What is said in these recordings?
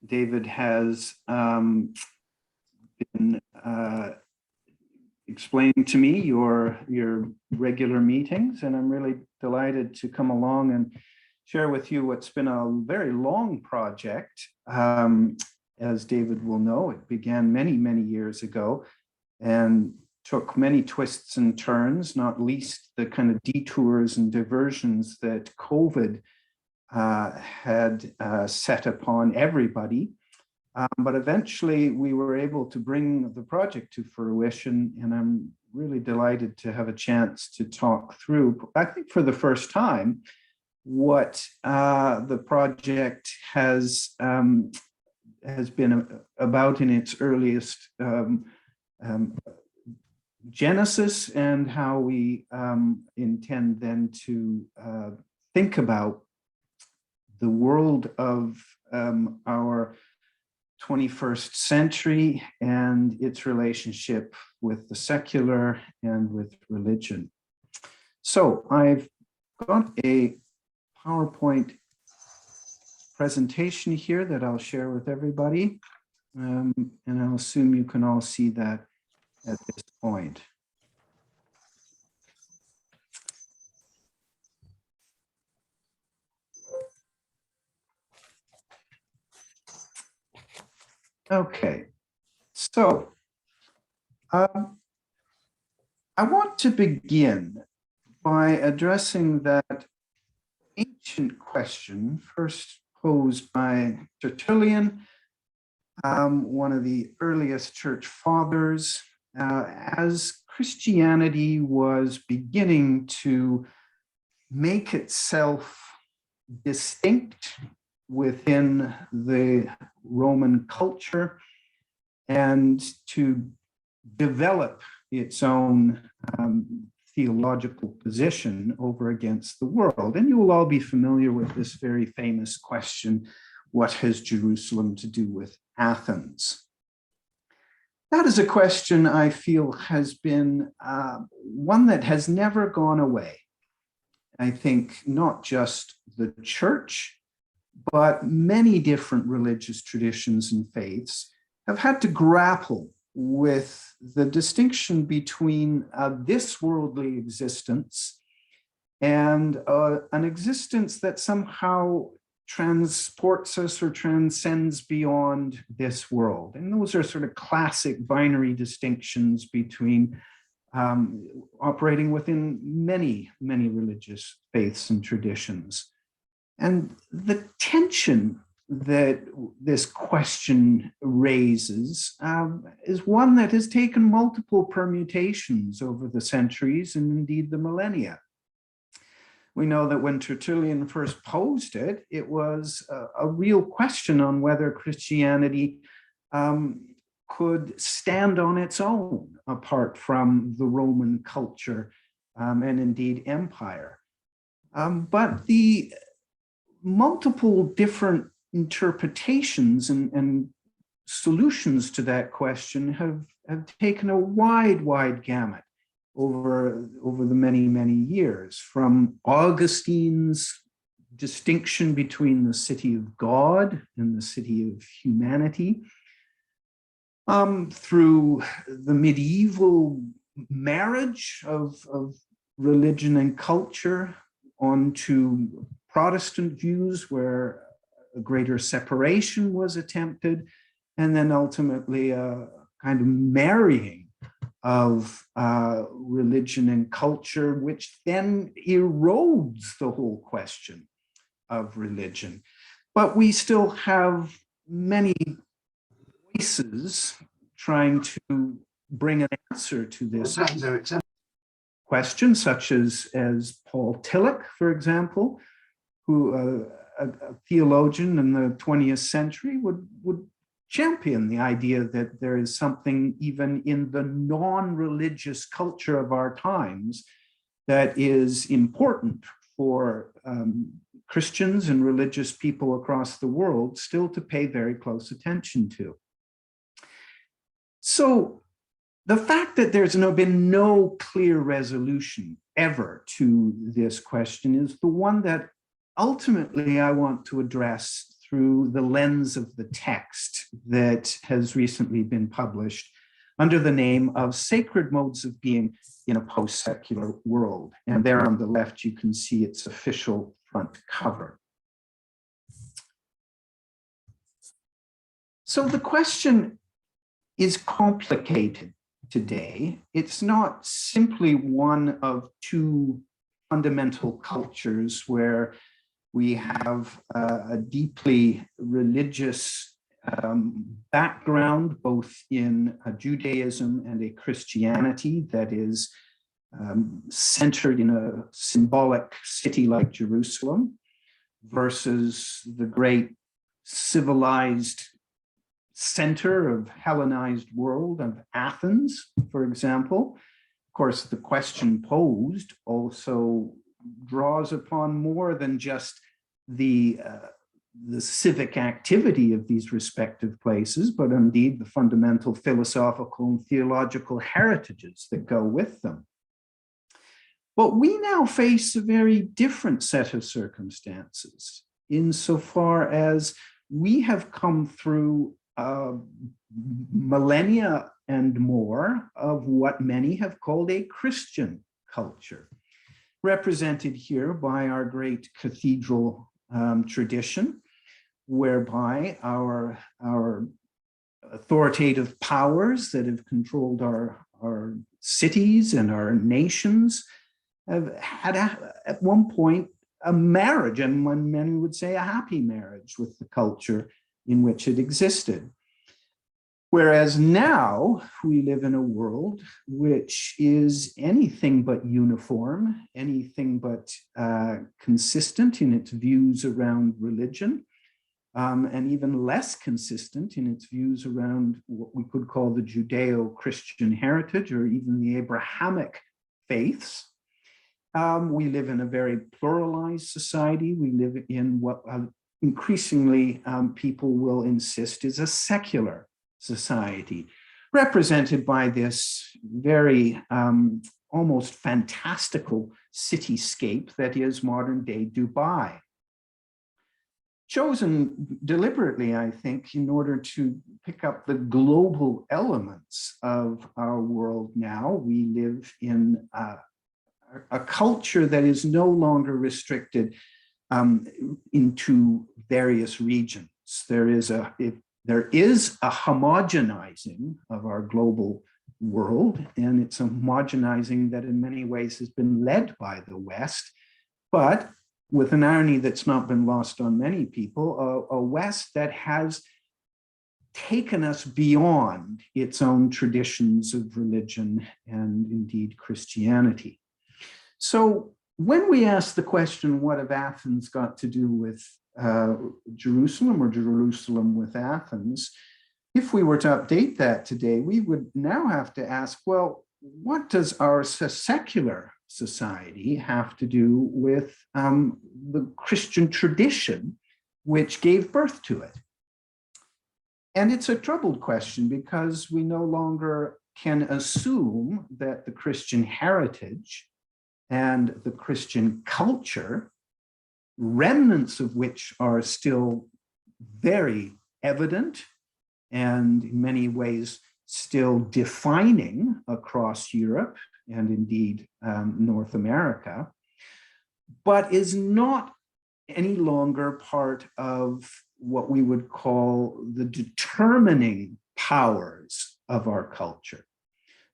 David has been explaining to me your regular meetings, and I'm really delighted to come along and share with you what's been a very long project. As David will know, it began many years ago and took many twists and turns, not least the kind of detours and diversions that COVID had set upon everybody. But eventually we were able to bring the project to fruition, and I'm really delighted to have a chance to talk through, I think for the first time, what the project has been about in its earliest genesis, and how we intend then to think about the world of our 21st century and its relationship with the secular and with religion. So I've got a PowerPoint presentation here that I'll share with everybody, and I'll assume you can all see that at this point. Okay, so I want to begin by addressing that ancient question first posed by Tertullian, one of the earliest church fathers, as Christianity was beginning to make itself distinct within the Roman culture and to develop its own theological position over against the world. And you will all be familiar with this very famous question, what has Jerusalem to do with Athens? That is a question I feel has been one that has never gone away. I think not just the church, but many different religious traditions and faiths have had to grapple with the distinction between this worldly existence and an existence that somehow transports us or transcends beyond this world. And those are sort of classic binary distinctions between operating within many religious faiths and traditions. And the tension that this question raises is one that has taken multiple permutations over the centuries and indeed the millennia. We know that when Tertullian first posed it, it was a real question on whether Christianity could stand on its own apart from the Roman culture and indeed empire. But the multiple different interpretations and solutions to that question have taken a wide gamut over the many years, from Augustine's distinction between the city of God and the city of humanity, through the medieval marriage of religion and culture, onto Protestant views where a greater separation was attempted, and then ultimately a kind of marrying of religion and culture, which then erodes the whole question of religion. But we still have many voices trying to bring an answer to this question, such as Paul Tillich, for example, who a theologian in the 20th century would champion the idea that there is something even in the non-religious culture of our times that is important for Christians and religious people across the world still to pay very close attention to. So the fact that there's been no clear resolution ever to this question is the one that ultimately I want to address through the lens of the text that has recently been published under the name of Sacred Modes of Being in a Post-Secular World. And there on the left, you can see its official front cover. So the question is complicated today. It's not simply one of two fundamental cultures where we have a deeply religious background, both in a Judaism and a Christianity that is centered in a symbolic city like Jerusalem, versus the great civilized center of Hellenized world of Athens, for example. Of course, the question posed also draws upon more than just the civic activity of these respective places, but indeed the fundamental philosophical and theological heritages that go with them. But we now face a very different set of circumstances insofar as we have come through millennia and more of what many have called a Christian culture, represented here by our great cathedral tradition, whereby our authoritative powers that have controlled our cities and our nations have had at one point a marriage, and one many would say a happy marriage with the culture in which it existed. Whereas now we live in a world which is anything but uniform, anything but consistent in its views around religion, and even less consistent in its views around what we could call the Judeo-Christian heritage or even the Abrahamic faiths. We live in a very pluralized society. We live in what increasingly people will insist is a secular society, represented by this very almost fantastical cityscape that is modern day Dubai. Chosen deliberately, I think, in order to pick up the global elements of our world now. We live in a culture that is no longer restricted into various regions. There is a homogenizing of our global world, and it's a homogenizing that in many ways has been led by the West, but with an irony that's not been lost on many people, a West that has taken us beyond its own traditions of religion and indeed Christianity. So when we ask the question, what have Athens got to do with Jerusalem or Jerusalem with Athens? If we were to update that today, we would now have to ask, well, what does our secular society have to do with the Christian tradition which gave birth to it? And it's a troubled question because we no longer can assume that the Christian heritage and the Christian culture, remnants of which are still very evident and in many ways still defining across Europe and indeed North America, but is not any longer part of what we would call the determining powers of our culture.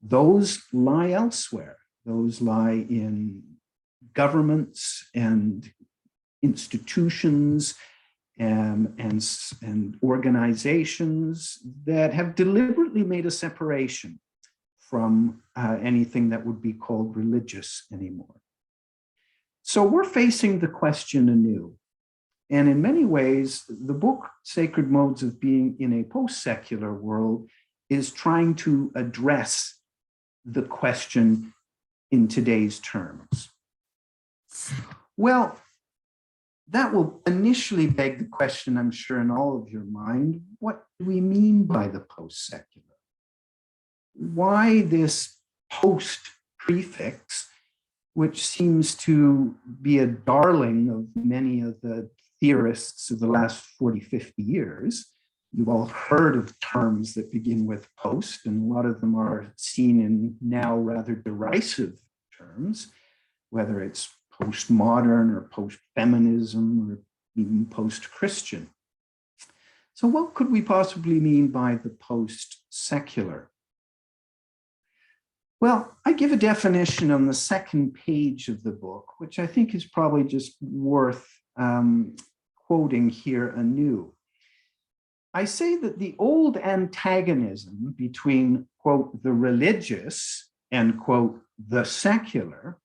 Those lie elsewhere. Those lie in governments and institutions and organizations that have deliberately made a separation from anything that would be called religious anymore. So we're facing the question anew. And in many ways, the book Sacred Modes of Being in a Post-Secular World is trying to address the question in today's terms. Well, that will initially beg the question, I'm sure, in all of your mind, what do we mean by the post-secular? Why this post prefix, which seems to be a darling of many of the theorists of the last 40, 50 years. You've all heard of terms that begin with post, and a lot of them are seen in now rather derisive terms, whether it's postmodern or post-feminism or even post-Christian. So what could we possibly mean by the post-secular? Well, I give a definition on the second page of the book, which I think is probably just worth quoting here anew. I say that the old antagonism between, quote, the religious and, quote, the secular,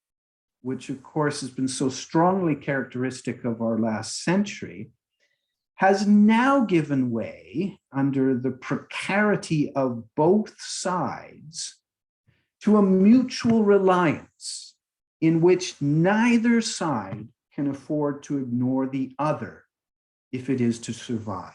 which of course has been so strongly characteristic of our last century, has now given way under the precarity of both sides to a mutual reliance in which neither side can afford to ignore the other if it is to survive.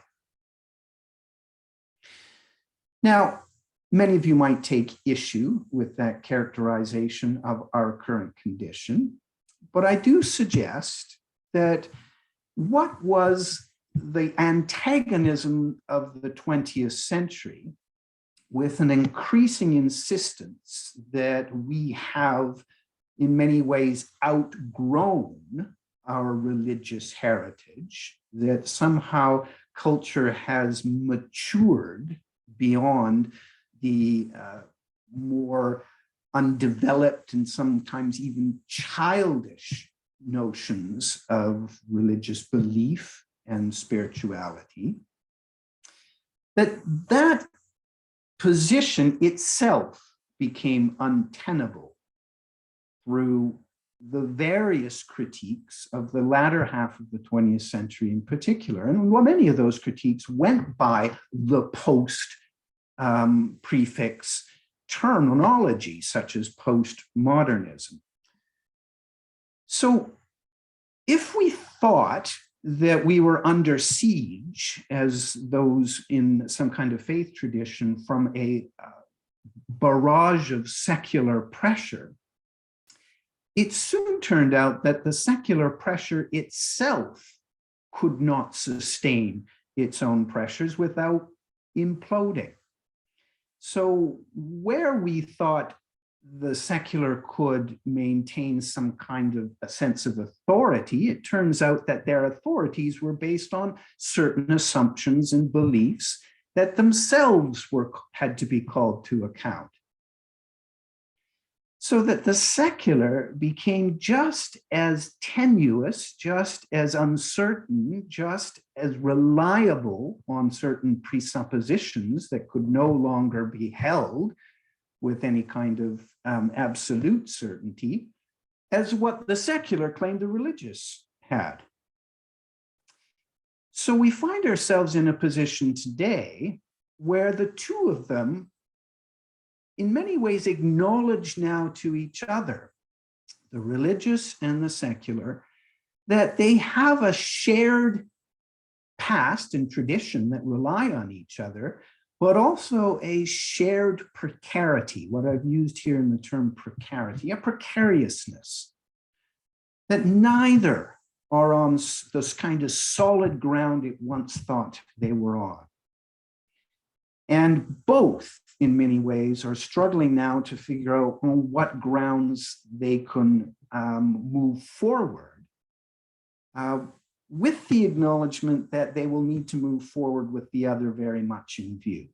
Now, many of you might take issue with that characterization of our current condition, but I do suggest that what was the antagonism of the 20th century, with an increasing insistence that we have in many ways outgrown our religious heritage, that somehow culture has matured beyond the more undeveloped and sometimes even childish notions of religious belief and spirituality, that position itself became untenable through the various critiques of the latter half of the 20th century in particular. And many of those critiques went by the post prefix terminology, such as postmodernism. So if we thought that we were under siege, as those in some kind of faith tradition, from a barrage of secular pressure, it soon turned out that the secular pressure itself could not sustain its own pressures without imploding. So where we thought the secular could maintain some kind of a sense of authority, it turns out that their authorities were based on certain assumptions and beliefs that themselves had to be called to account. So that the secular became just as tenuous, just as uncertain, just as reliable on certain presuppositions that could no longer be held with any kind of absolute certainty as what the secular claimed the religious had. So we find ourselves in a position today where the two of them in many ways acknowledge now to each other, the religious and the secular, that they have a shared past and tradition that rely on each other, but also a shared precarity, what I've used here in the term precarity, a precariousness, that neither are on this kind of solid ground it once thought they were on. And both, in many ways, are struggling now to figure out on what grounds they can move forward, with the acknowledgement that they will need to move forward with the other very much in view.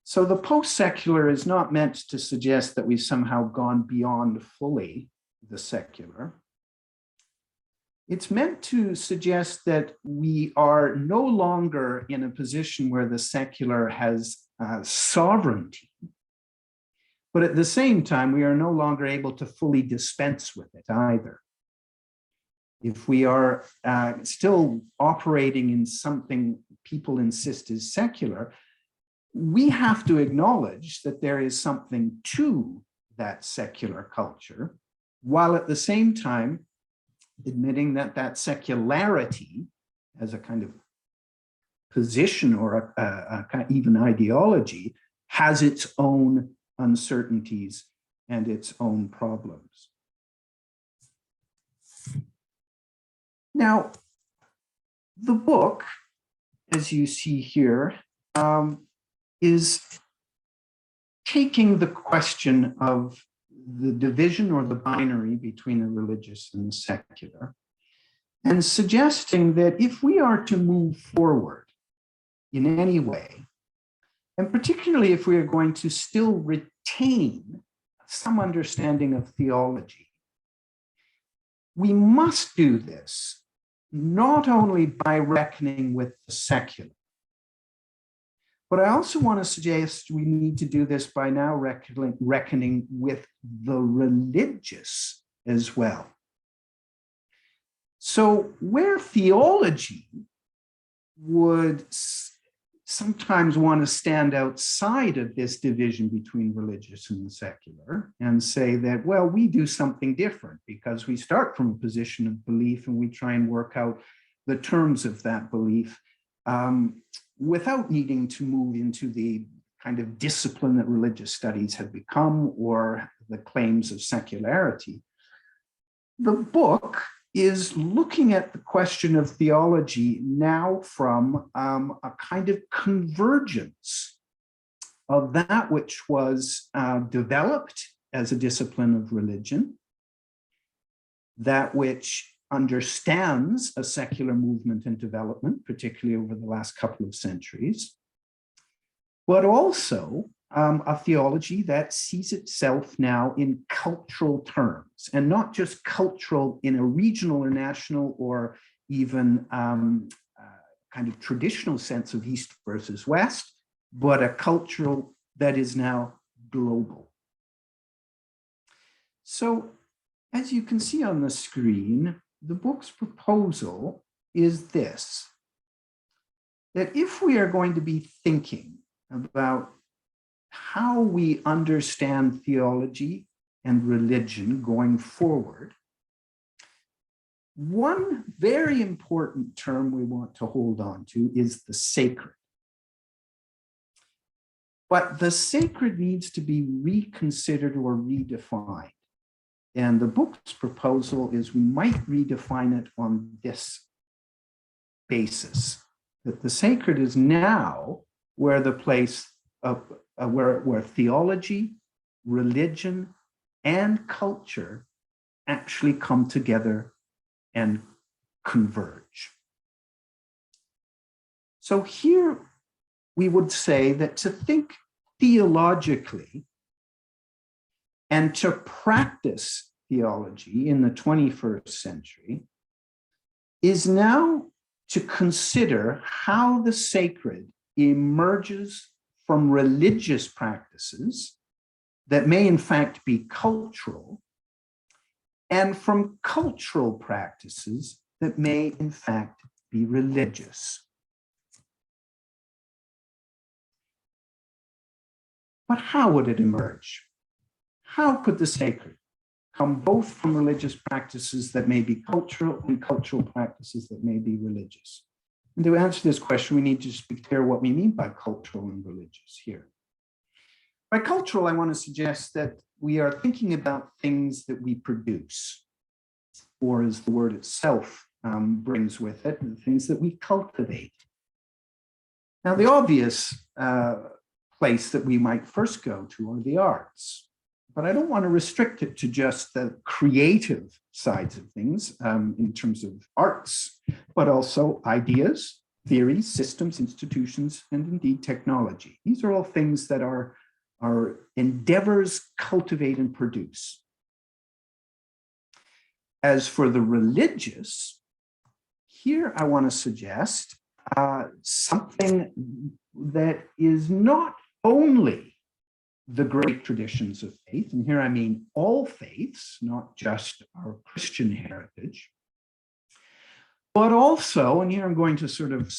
So the post-secular is not meant to suggest that we've somehow gone beyond fully the secular. It's meant to suggest that we are no longer in a position where the secular has sovereignty, but at the same time, we are no longer able to fully dispense with it either. If we are still operating in something people insist is secular, we have to acknowledge that there is something to that secular culture, while at the same time admitting that that secularity as a kind of position or a even ideology has its own uncertainties and its own problems. Now, the book, as you see here, is taking the question of the division or the binary between the religious and the secular, and suggesting that if we are to move forward in any way, and particularly if we are going to still retain some understanding of theology, we must do this not only by reckoning with the secular, but I also want to suggest we need to do this by now reckoning with the religious as well. So where theology would sometimes want to stand outside of this division between religious and the secular and say that, well, we do something different because we start from a position of belief and we try and work out the terms of that belief without needing to move into the kind of discipline that religious studies have become or the claims of secularity. The book is looking at the question of theology now from a kind of convergence of that which was developed as a discipline of religion, that which understands a secular movement and development, particularly over the last couple of centuries, but also a theology that sees itself now in cultural terms, and not just cultural in a regional or national or even kind of traditional sense of East versus West, but a cultural that is now global. So as you can see on the screen, the book's proposal is this, that if we are going to be thinking about how we understand theology and religion going forward, one very important term we want to hold on to is the sacred. But the sacred needs to be reconsidered or redefined. And the book's proposal is we might redefine it on this basis, that the sacred is now where the place of where theology, religion, and culture actually come together and converge. So here we would say that to think theologically and to practice theology in the 21st century is now to consider how the sacred emerges from religious practices that may in fact be cultural, and from cultural practices that may in fact be religious. But how would it emerge? How could the sacred come both from religious practices that may be cultural and cultural practices that may be religious? And to answer this question, we need to just be clear what we mean by cultural and religious here. By cultural, I want to suggest that we are thinking about things that we produce, or as the word itself brings with it, the things that we cultivate. Now, the obvious place that we might first go to are the arts, but I don't want to restrict it to just the creative sides of things in terms of arts, but also ideas, theories, systems, institutions, and indeed technology. These are all things that our endeavors cultivate and produce. As for the religious, here I want to suggest something that is not only the great traditions of faith, and here I mean all faiths, not just our Christian heritage, but also, and here I'm going to sort of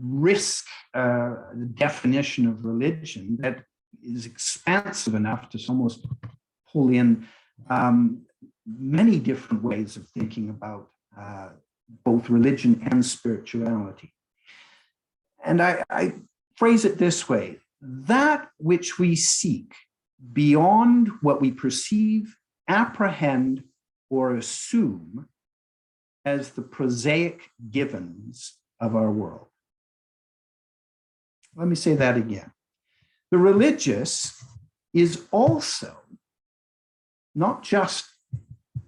risk the definition of religion that is expansive enough to almost pull in many different ways of thinking about both religion and spirituality. And I phrase it this way: that which we seek beyond what we perceive, apprehend, or assume as the prosaic givens of our world. Let me say that again. The religious is also not just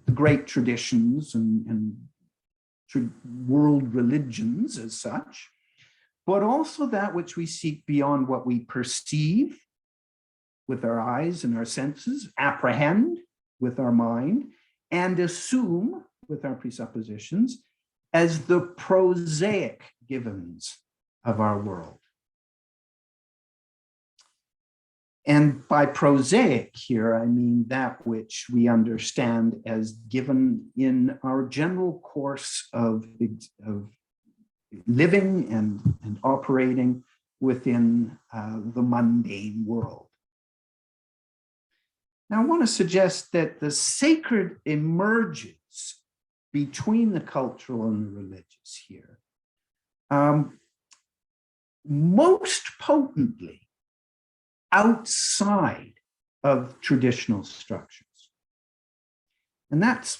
the great traditions and world religions as such, but also that which we seek beyond what we perceive with our eyes and our senses, apprehend with our mind, and assume with our presuppositions as the prosaic givens of our world. And by prosaic here, I mean that which we understand as given in our general course of living and operating within the mundane world. Now, I want to suggest that the sacred emerges between the cultural and the religious here, most potently outside of traditional structures. And that's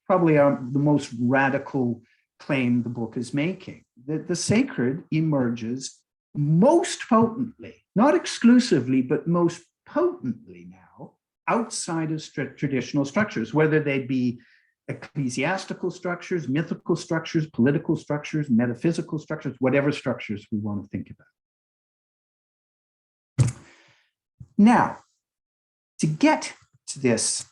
probably the most radical claim the book is making, that the sacred emerges most potently, not exclusively, but most potently now, outside of traditional structures, whether they be ecclesiastical structures, mythical structures, political structures, metaphysical structures, whatever structures we want to think about. Now, to get to this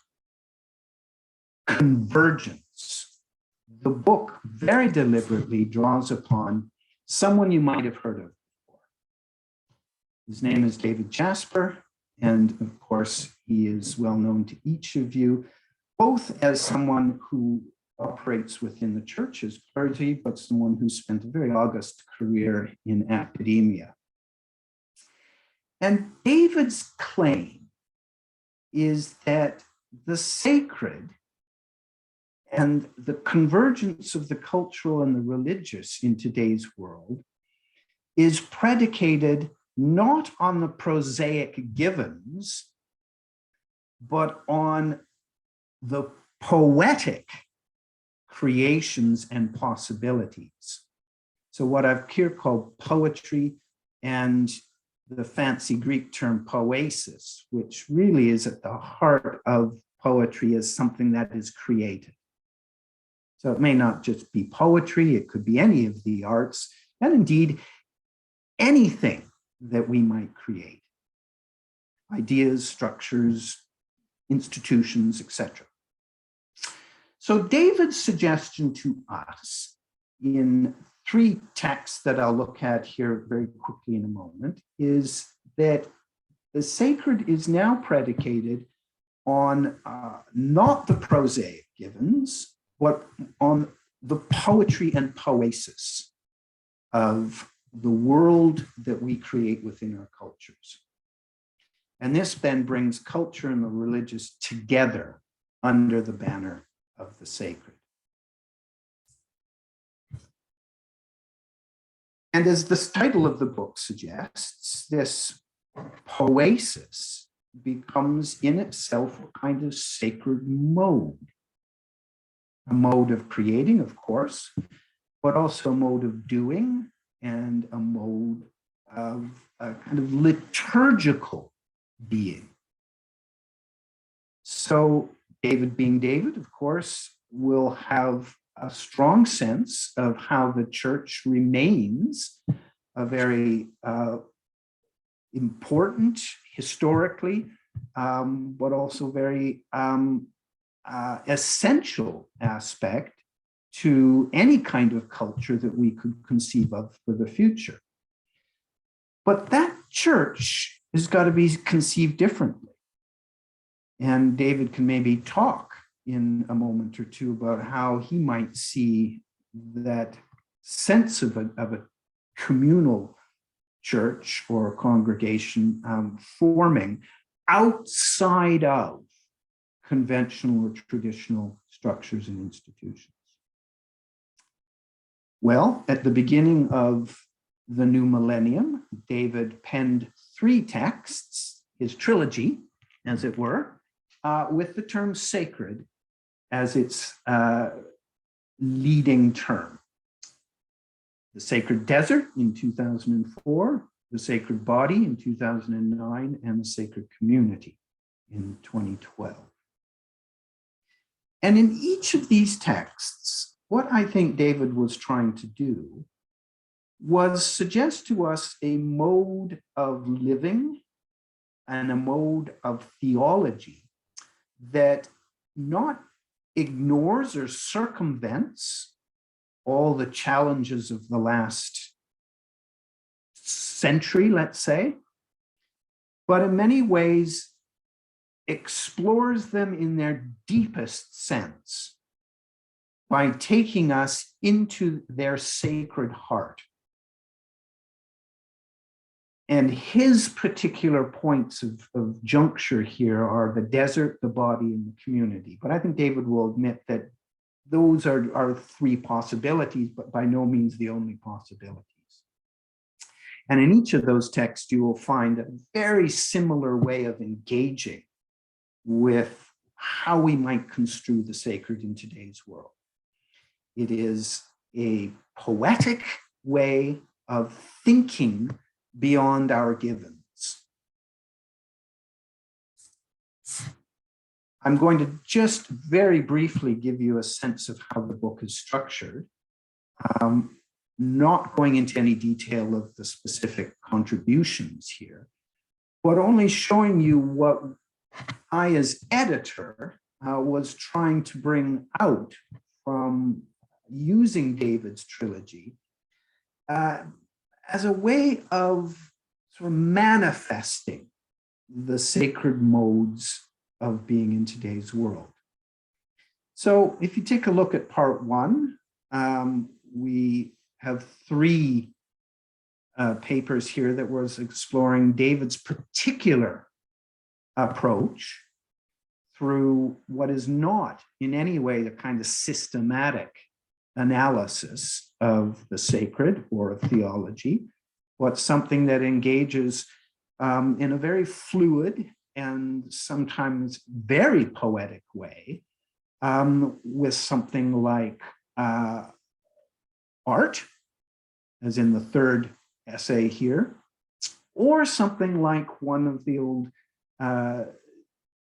convergence, the book very deliberately draws upon someone you might have heard of before. His name is David Jasper, and of course, he is well known to each of you, both as someone who operates within the church as clergy, but someone who spent a very august career in academia. And David's claim is that the sacred and the convergence of the cultural and the religious in today's world is predicated not on the prosaic givens, but on the poetic creations and possibilities. So what I've here called poetry, and the fancy Greek term poesis, which really is at the heart of poetry as something that is created. So it may not just be poetry, it could be any of the arts, and indeed anything that we might create. Ideas, structures, institutions, etc. So David's suggestion to us in three texts that I'll look at here very quickly in a moment is that the sacred is now predicated on not the prosaic givens, but on the poetry and poesis of the world that we create within our cultures. And this then brings culture and the religious together under the banner of the sacred. And as the title of the book suggests, this poesis becomes in itself a kind of sacred mode. A mode of creating, of course, but also a mode of doing and a mode of a kind of liturgical being. So David, being David, of course, will have a strong sense of how the church remains a very important historically, but also very essential aspect to any kind of culture that we could conceive of for the future. But that church has got to be conceived differently. And David can maybe talk in a moment or two about how he might see that sense of a communal church or congregation forming outside of conventional or traditional structures and institutions. Well, at the beginning of the new millennium, David penned three texts, his trilogy, as it were, with the term sacred as its leading term. The Sacred Desert in 2004, the Sacred Body in 2009, and the Sacred Community in 2012. And in each of these texts, what I think David was trying to do was suggest to us a mode of living and a mode of theology that not ignores or circumvents all the challenges of the last century, let's say, but in many ways explores them in their deepest sense by taking us into their sacred heart. And his particular points of juncture here are the desert, the body, and the community. But I think David will admit that those are three possibilities, but by no means the only possibilities. And in each of those texts, you will find a very similar way of engaging with how we might construe the sacred in today's world. It is a poetic way of thinking beyond our givens. I'm going to just very briefly give you a sense of how the book is structured, not going into any detail of the specific contributions here, but only showing you what I, as editor, was trying to bring out from using David's trilogy as a way of sort of manifesting the sacred modes of being in today's world. So if you take a look at part one, we have three papers here that was exploring David's particular approach through what is not in any way the kind of systematic analysis of the sacred or of theology, but something that engages in a very fluid and sometimes very poetic way with something like art, as in the third essay here, or something like one of the old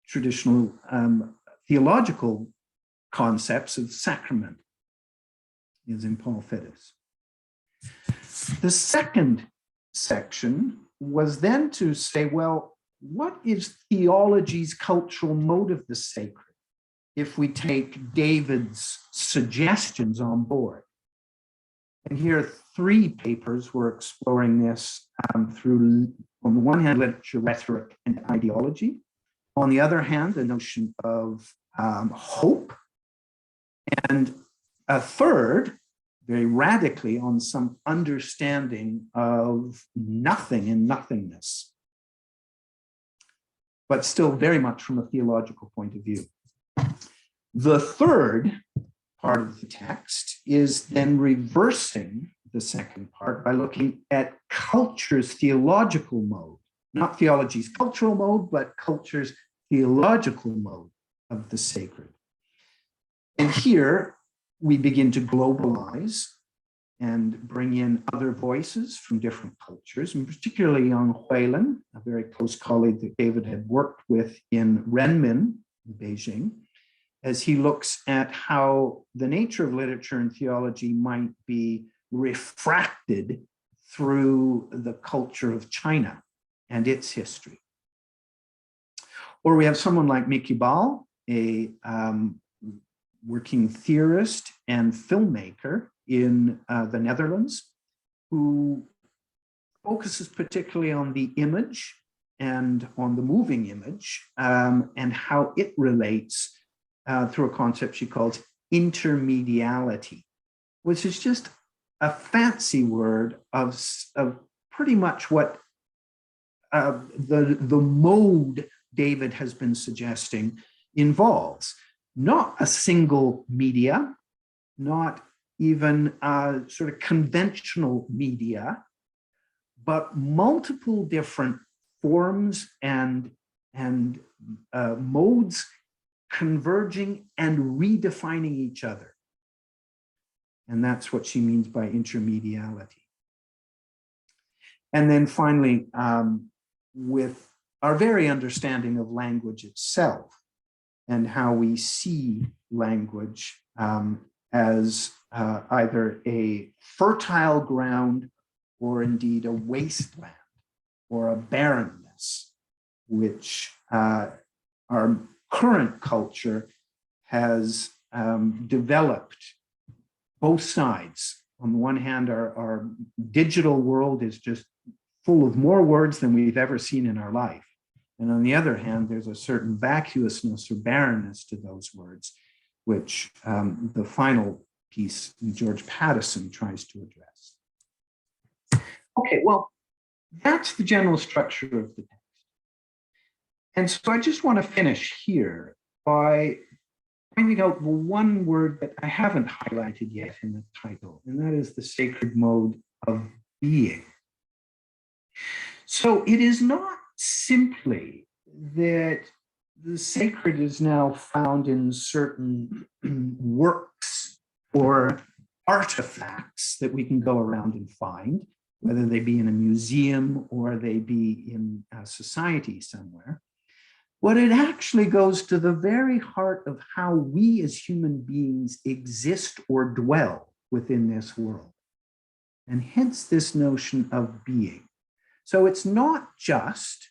traditional theological concepts of sacrament, is in Paul Fiddes. The second section was then to say, well, what is theology's cultural mode of the sacred if we take David's suggestions on board? And here, three papers were exploring this through, on the one hand, literature, rhetoric, and ideology. On the other hand, the notion of hope. And a third, very radically, on some understanding of nothing and nothingness, but still very much from a theological point of view. The third part of the text is then reversing the second part by looking at culture's theological mode, not theology's cultural mode, but culture's theological mode of the sacred. And here we begin to globalize and bring in other voices from different cultures, and particularly Yang Huilin, a very close colleague that David had worked with in Renmin, in Beijing, as he looks at how the nature of literature and theology might be refracted through the culture of China and its history. Or we have someone like Mickey Ball, a working theorist and filmmaker in the Netherlands, who focuses particularly on the image and on the moving image and how it relates through a concept she calls intermediality, which is just a fancy word of pretty much what the mode David has been suggesting involves. Not a single media, not even sort of conventional media, but multiple different forms and and modes converging and redefining each other. And that's what she means by intermediality. And then finally, with our very understanding of language itself and how we see language as either a fertile ground or indeed a wasteland or a barrenness, which our current culture has developed both sides. On the one hand, our digital world is just full of more words than we've ever seen in our life. And on the other hand, there's a certain vacuousness or barrenness to those words, which the final piece, George Pattison, tries to address. Okay, well, that's the general structure of the text. And so I just want to finish here by pointing out the one word that I haven't highlighted yet in the title, and that is the sacred mode of being. So it is not simply that the sacred is now found in certain works or artifacts that we can go around and find, whether they be in a museum or they be in a society somewhere. But it actually goes to the very heart of how we as human beings exist or dwell within this world. And hence this notion of being. So it's not just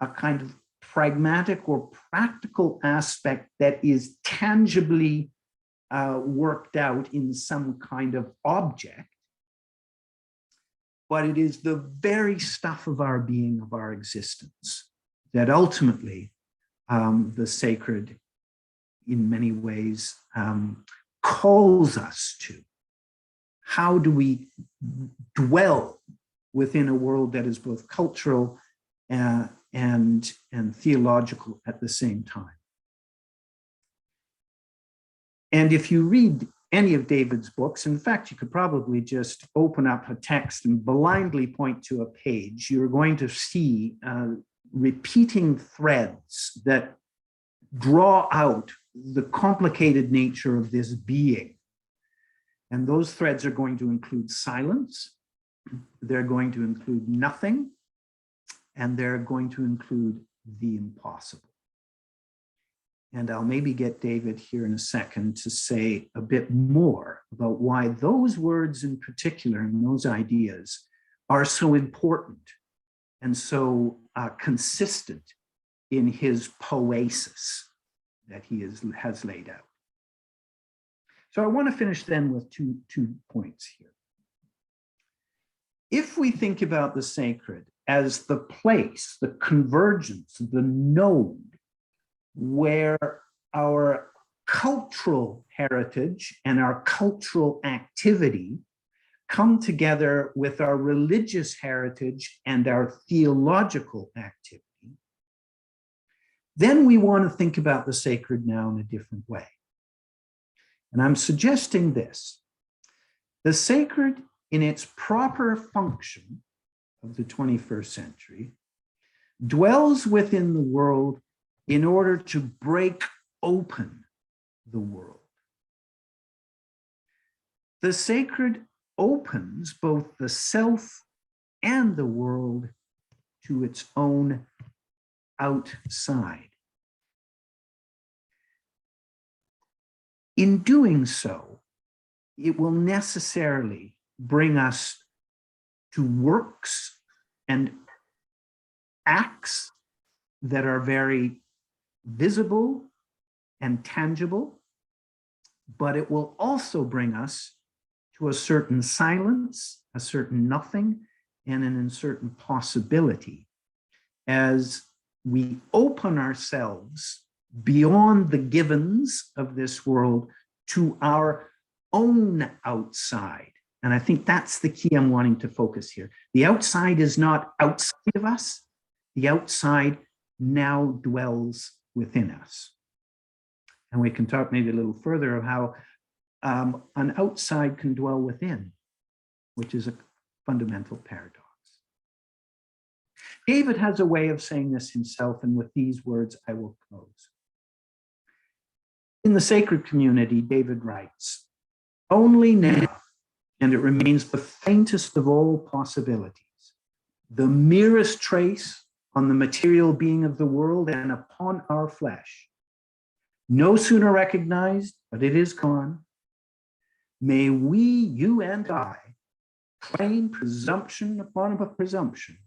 a kind of pragmatic or practical aspect that is tangibly worked out in some kind of object, but it is the very stuff of our being, of our existence, that ultimately the sacred, in many ways, calls us to. How do we dwell within a world that is both cultural and theological at the same time? And if you read any of David's books, in fact, you could probably just open up a text and blindly point to a page. You're going to see repeating threads that draw out the complicated nature of this being. And those threads are going to include silence, they're going to include nothing, and they're going to include the impossible. And I'll maybe get David here in a second to say a bit more about why those words in particular and those ideas are so important and so consistent in his poesis that he has laid out. So I want to finish then with two points here. If we think about the sacred as the place, the convergence, the node, where our cultural heritage and our cultural activity come together with our religious heritage and our theological activity, then we want to think about the sacred now in a different way. And I'm suggesting this: the sacred, in its proper function of the 21st century, dwells within the world in order to break open the world. The sacred opens both the self and the world to its own outside. In doing so, it will necessarily bring us to works and acts that are very visible and tangible, but it will also bring us to a certain silence, a certain nothing, and an uncertain possibility as we open ourselves beyond the givens of this world to our own outside. And I think that's the key I'm wanting to focus here. The outside is not outside of us. The outside now dwells within us. And we can talk maybe a little further of how an outside can dwell within, which is a fundamental paradox. David has a way of saying this himself, and with these words, I will close. In the sacred community, David writes, only now, and it remains the faintest of all possibilities, the merest trace on the material being of the world and upon our flesh, no sooner recognized, but it is gone. May we, you and I, claim presumption upon a presumption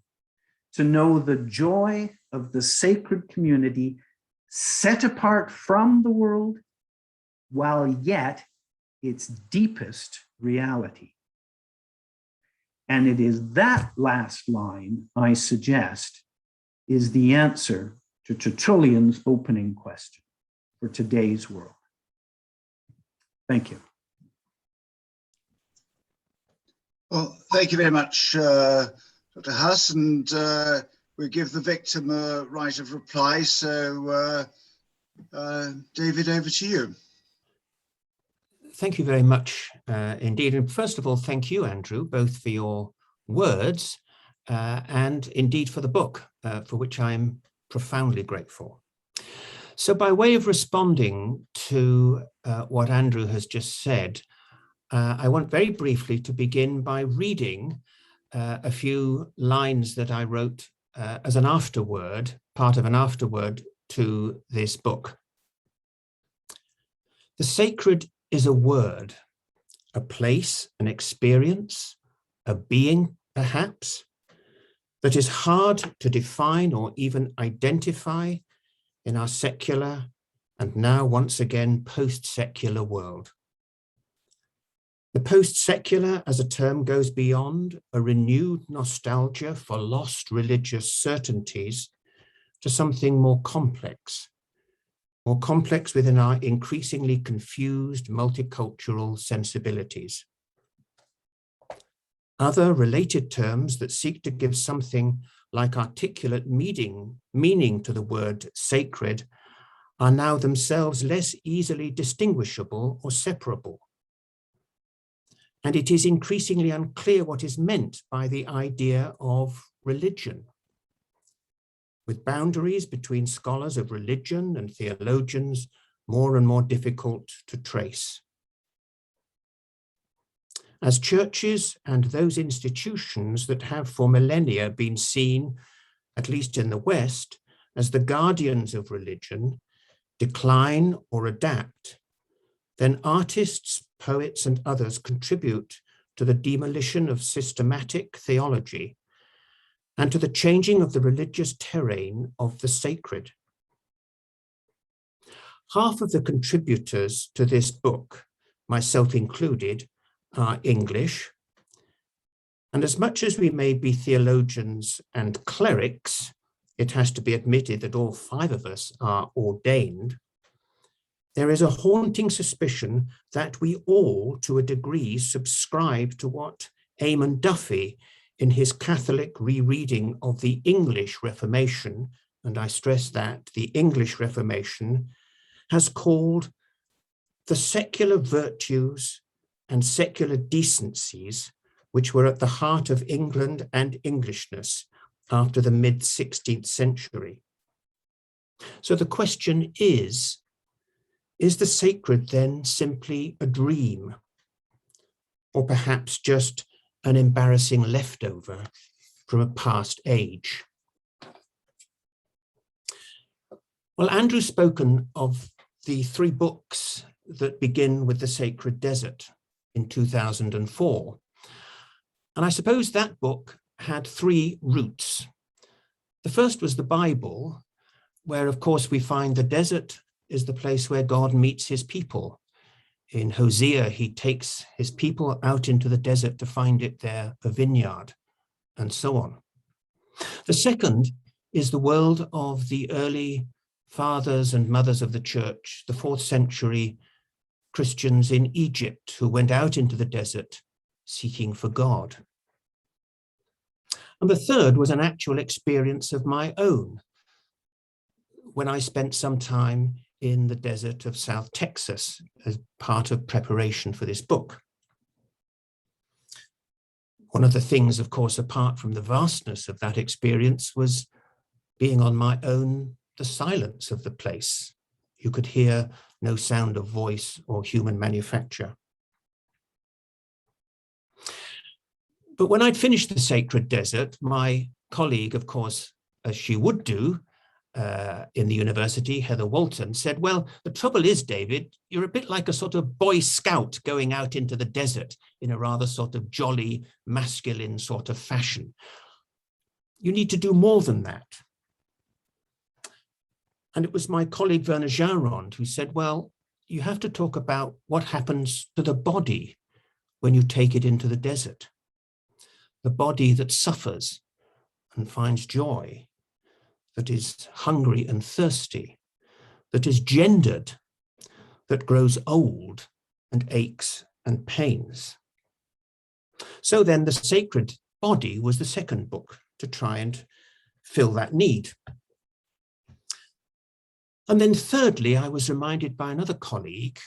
to know the joy of the sacred community set apart from the world, while yet its deepest reality. And it is that last line, I suggest, is the answer to Tertullian's opening question for today's world. Thank you. Well, thank you very much, Dr. Huss, and we give the victim a right of reply. So, David, over to you. Thank you very much indeed. And first of all, thank you, Andrew, both for your words and indeed for the book, for which I'm profoundly grateful. So by way of responding to what Andrew has just said, I want very briefly to begin by reading a few lines that I wrote as an afterword, part of an afterword to this book. The sacred is a word, a place, an experience, a being, perhaps, that is hard to define or even identify in our secular and now once again post-secular world. The post-secular as a term goes beyond a renewed nostalgia for lost religious certainties to something more complex within our increasingly confused multicultural sensibilities. Other related terms that seek to give something like articulate meaning to the word sacred are now themselves less easily distinguishable or separable. And it is increasingly unclear what is meant by the idea of religion, with boundaries between scholars of religion and theologians more and more difficult to trace. As churches and those institutions that have for millennia been seen, at least in the West, as the guardians of religion, decline or adapt, then artists, poets, and others contribute to the demolition of systematic theology and to the changing of the religious terrain of the sacred. Half of the contributors to this book, myself included, are English, and as much as we may be theologians and clerics, it has to be admitted that all five of us are ordained. There is a haunting suspicion that we all, to a degree, subscribe to what Eamon Duffy, in his Catholic rereading of the English Reformation, and I stress that, the English Reformation, has called the secular virtues and secular decencies which were at the heart of England and Englishness after the mid-16th century. So the question is the sacred then simply a dream, or perhaps just an embarrassing leftover from a past age? Well, Andrew's spoken of the three books that begin with the Sacred Desert in 2004. And I suppose that book had three roots. The first was the Bible, where of course we find the desert is the place where God meets his people. In Hosea, he takes his people out into the desert to find it there a vineyard, and so on. The second is the world of the early fathers and mothers of the church, the 4th century Christians in Egypt who went out into the desert seeking for God. And the third was an actual experience of my own when I spent some time in the desert of South Texas as part of preparation for this book. One of the things, of course, apart from the vastness of that experience, was being on my own, the silence of the place. You could hear no sound of voice or human manufacture. But when I'd finished the Sacred Desert, my colleague, of course, as she would do in the university, Heather Walton, said, well, the trouble is, David, you're a bit like a sort of Boy Scout going out into the desert in a rather sort of jolly, masculine sort of fashion. You need to do more than that. And it was my colleague Werner Jarond who said, well, you have to talk about what happens to the body when you take it into the desert. The body that suffers and finds joy, that is hungry and thirsty, that is gendered, that grows old and aches and pains. So then the Sacred Body was the second book to try and fill that need. And then thirdly, I was reminded by another colleague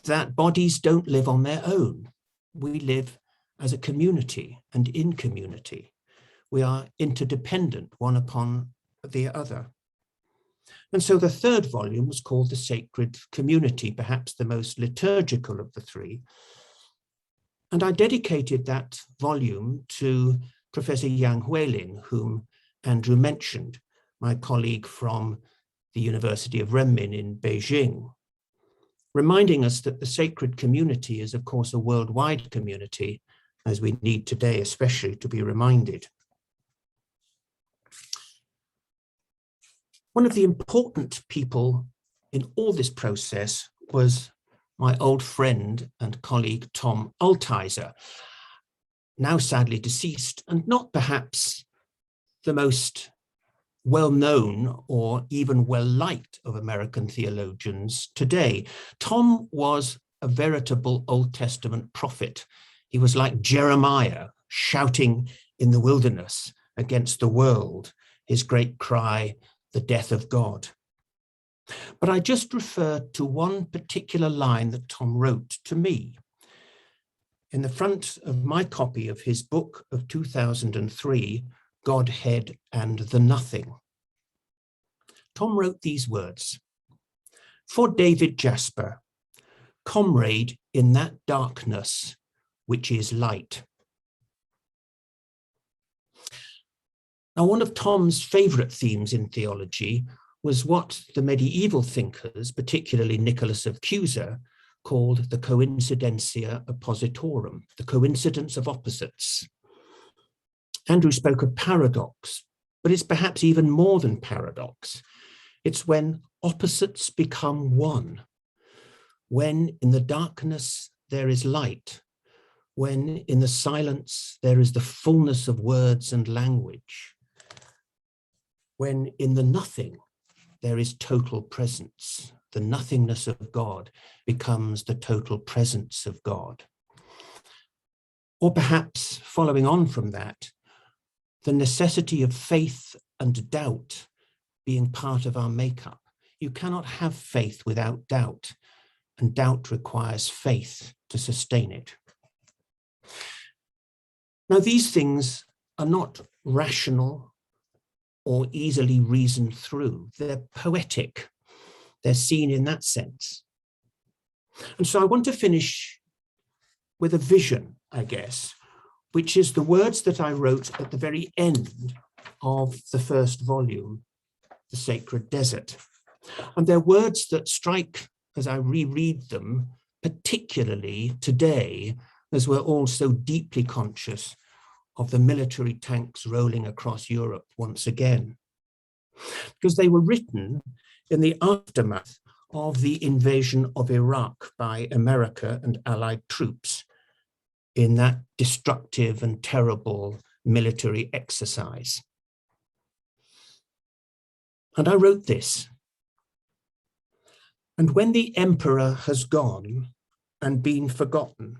that bodies don't live on their own. We live as a community and in community. We are interdependent one upon the other. And so the third volume was called The Sacred Community, perhaps the most liturgical of the three. And I dedicated that volume to Professor Yang Huilin, whom Andrew mentioned, my colleague from the University of Renmin in Beijing, reminding us that the sacred community is, of course, a worldwide community, as we need today especially to be reminded. One of the important people in all this process was my old friend and colleague, Tom Altizer, now sadly deceased, and not perhaps the most well-known or even well-liked of American theologians today. Tom was a veritable Old Testament prophet. He was like Jeremiah shouting in the wilderness against the world, his great cry, the death of God. But I just refer to one particular line that Tom wrote to me. In the front of my copy of his book of 2003, Godhead and the Nothing. Tom wrote these words: "For David Jasper, comrade in that darkness which is light." Now, one of Tom's favorite themes in theology was what the medieval thinkers, particularly Nicholas of Cusa, called the coincidentia oppositorum, the coincidence of opposites. Andrew spoke of paradox, but it's perhaps even more than paradox. It's when opposites become one, when in the darkness there is light, when in the silence there is the fullness of words and language, when in the nothing there is total presence. The nothingness of God becomes the total presence of God. Or perhaps, following on from that, the necessity of faith and doubt being part of our makeup. You cannot have faith without doubt, and doubt requires faith to sustain it. Now, these things are not rational or easily reasoned through. They're poetic. They're seen in that sense. And so I want to finish with a vision, I guess, which is the words that I wrote at the very end of the first volume, The Sacred Desert. And they're words that strike, as I reread them, particularly today, as we're all so deeply conscious of the military tanks rolling across Europe once again. Because they were written in the aftermath of the invasion of Iraq by America and Allied troops in that destructive and terrible military exercise. And I wrote this: "And when the emperor has gone and been forgotten,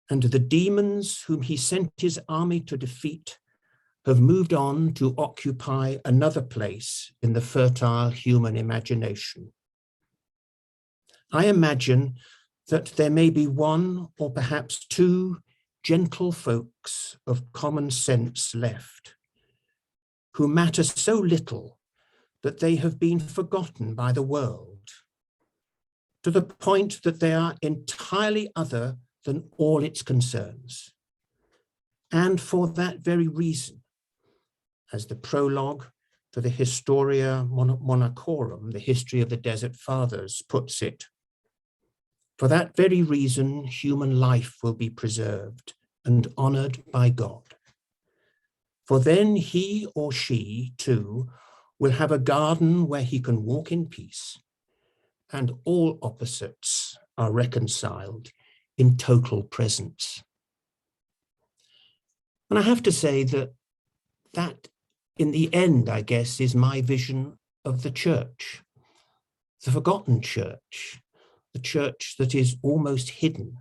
and the demons whom he sent his army to defeat have moved on to occupy another place in the fertile human imagination, I imagine that there may be one or perhaps two gentle folks of common sense left, who matter so little that they have been forgotten by the world, to the point that they are entirely other than all its concerns. And for that very reason, as the prologue to the Historia Monachorum, the history of the Desert Fathers, puts it, for that very reason, human life will be preserved and honored by God. For then he or she, too, will have a garden where he can walk in peace, and all opposites are reconciled in total presence. And I have to say that in the end, I guess, is my vision of the church, the forgotten church, the church that is almost hidden.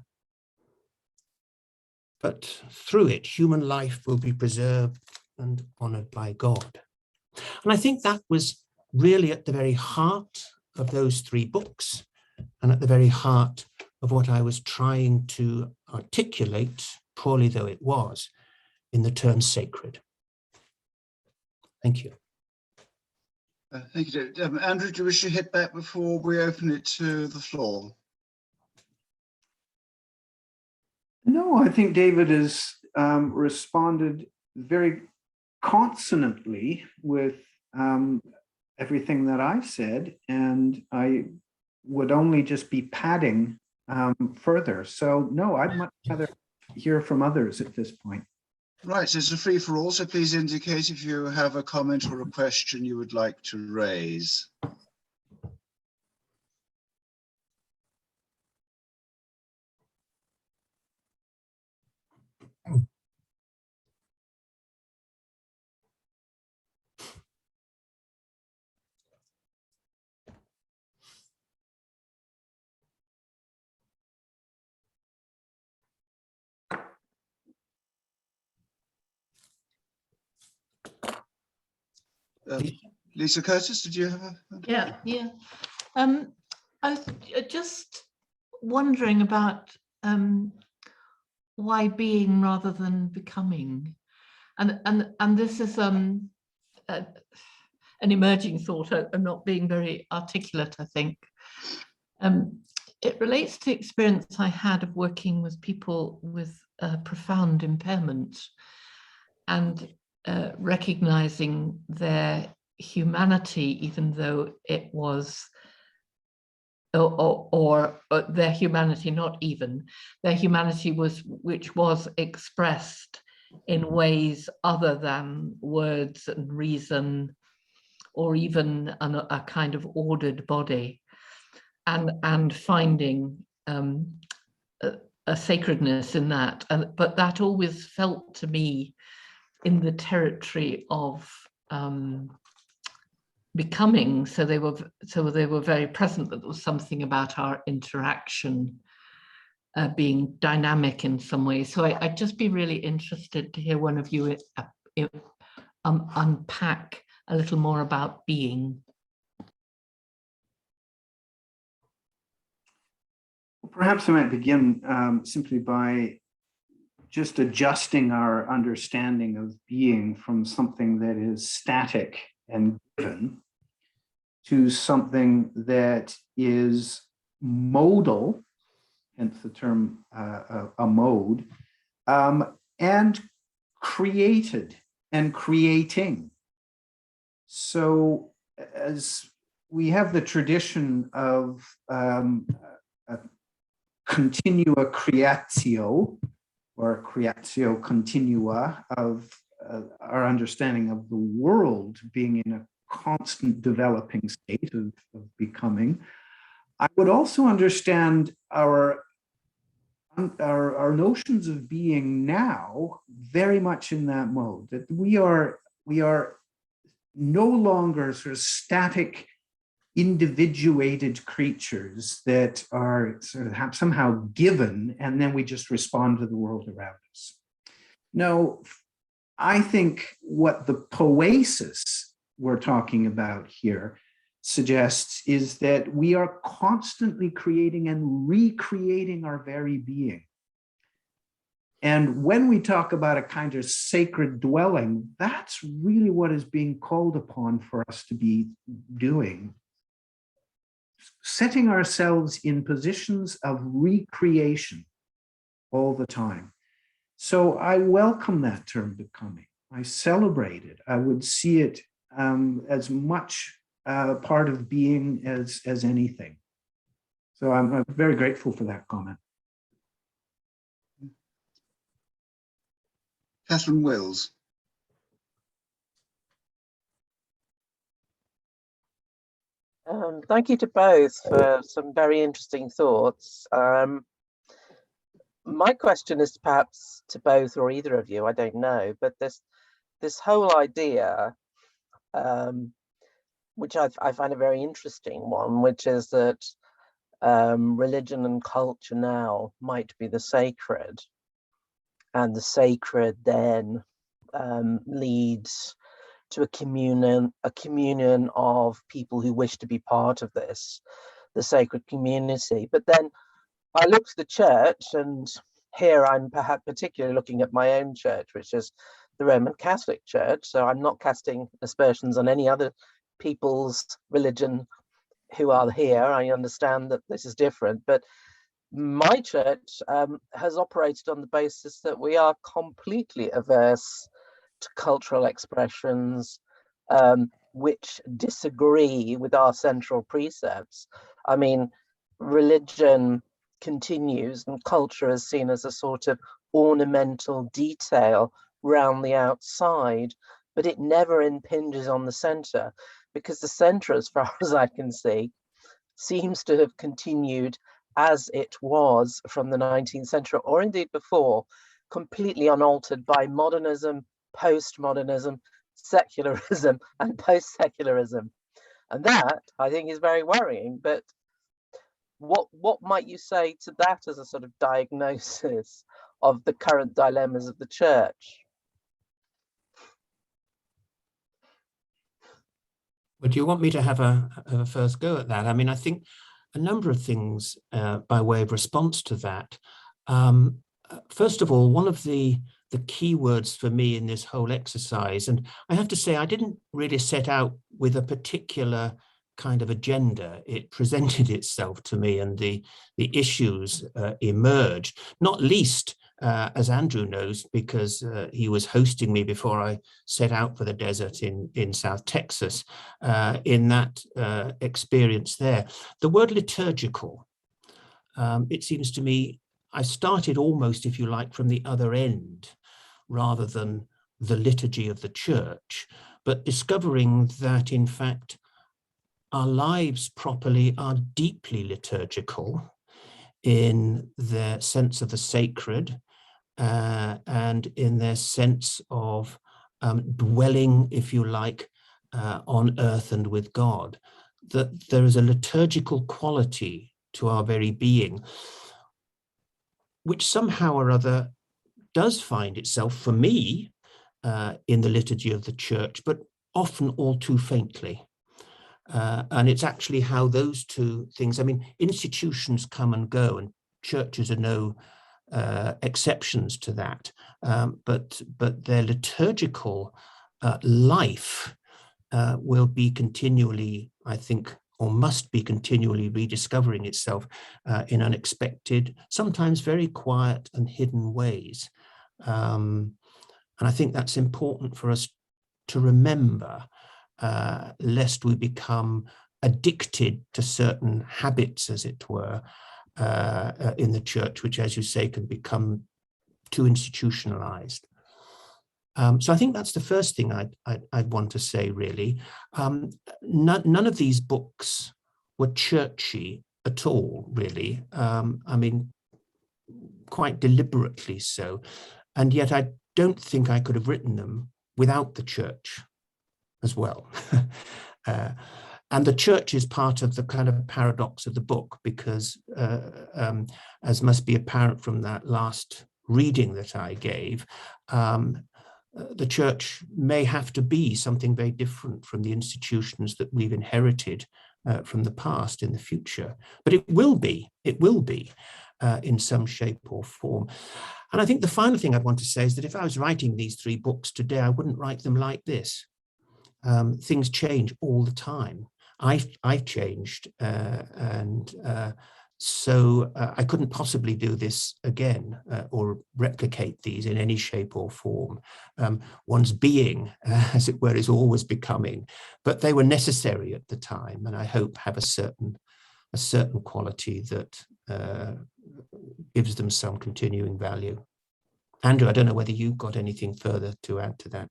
But through it, human life will be preserved and honored by God. And I think that was really at the very heart of those three books, and at the very heart of what I was trying to articulate, poorly though it was, in the term sacred. Thank you. Thank you, David. Andrew, do you wish to hit back before we open it to the floor? No, I think David has responded very consonantly with everything that I said, and I would only just be padding further. So no, I'd much rather hear from others at this point. Right, so it's a free for all, so please indicate if you have a comment or a question you would like to raise. Lisa Curtis, did you have a? Yeah. I was just wondering about why being rather than becoming, and this is an emerging thought. I'm not being very articulate, I think. It relates to the experience I had of working with people with profound impairment and recognizing their humanity, even though it was, or their humanity, not even, their humanity was, which was expressed in ways other than words and reason, or even a kind of ordered body, and finding a sacredness in that. But that always felt to me in the territory of becoming. So they were very present, that there was something about our interaction being dynamic in some way. So I'd just be really interested to hear one of you unpack a little more about being. Perhaps I might begin simply by just adjusting our understanding of being from something that is static and given to something that is modal, hence the term a mode, and created and creating. So as we have the tradition of continua creatio, or creatio continua, of our understanding of the world being in a constant developing state of becoming, I would also understand our notions of being now very much in that mode, that we are no longer sort of static, individuated creatures that are sort of somehow given, and then we just respond to the world around us. No, I think what the poesis we're talking about here suggests is that we are constantly creating and recreating our very being. And when we talk about a kind of sacred dwelling, that's really what is being called upon for us to be doing. Setting ourselves in positions of recreation all the time. So I welcome that term becoming. I celebrate it. I would see it as much part of being as anything. So I'm very grateful for that comment. Catherine Wills. Thank you to both for some very interesting thoughts. My question is perhaps to both or either of you, I don't know, but this whole idea, which I find a very interesting one, which is that religion and culture now might be the sacred, and the sacred then leads to a communion of people who wish to be part of this, the sacred community. But then I look to the church, and here I'm perhaps particularly looking at my own church, which is the Roman Catholic Church. So I'm not casting aspersions on any other people's religion who are here. I understand that this is different, but my church has operated on the basis that we are completely averse to cultural expressions which disagree with our central precepts. I mean, religion continues and culture is seen as a sort of ornamental detail round the outside, but it never impinges on the center, because the center, as far as I can see, seems to have continued as it was from the 19th century, or indeed before, completely unaltered by modernism, postmodernism, secularism, and post-secularism. And that, I think, is very worrying. But what might you say to that as a sort of diagnosis of the current dilemmas of the church? Would you want me to have a first go at that? I mean, I think a number of things by way of response to that. First of all, one of the key words for me in this whole exercise, and I have to say I didn't really set out with a particular kind of agenda. It presented itself to me, and the issues emerged, not least, as Andrew knows, because he was hosting me before I set out for the desert in South Texas, in that experience there. The word liturgical, it seems to me, I started almost, if you like, from the other end, rather than the liturgy of the church, but discovering that, in fact, our lives properly are deeply liturgical in their sense of the sacred, and in their sense of dwelling, if you like, on earth and with God. That there is a liturgical quality to our very being, which somehow or other does find itself, for me, in the liturgy of the church, but often all too faintly. And it's actually how those two things, I mean, institutions come and go, and churches are no exceptions to that, but their liturgical life will be continually, I think, or must be continually rediscovering itself in unexpected, sometimes very quiet and hidden ways. And I think that's important for us to remember, lest we become addicted to certain habits, as it were, in the church, which, as you say, can become too institutionalized. So I think that's the first thing I'd want to say, really. None of these books were churchy at all, really. I mean, quite deliberately so. And yet I don't think I could have written them without the church as well. And the church is part of the kind of paradox of the book, because as must be apparent from that last reading that I gave, the church may have to be something very different from the institutions that we've inherited from the past in the future. But it will be in some shape or form. And I think the final thing I'd want to say is that if I was writing these 3 books today, I wouldn't write them like this. Things change all the time. I've changed, so I couldn't possibly do this again or replicate these in any shape or form. One's being, as it were, is always becoming, but they were necessary at the time, and I hope have a certain quality that gives them some continuing value. Andrew, I don't know whether you've got anything further to add to that.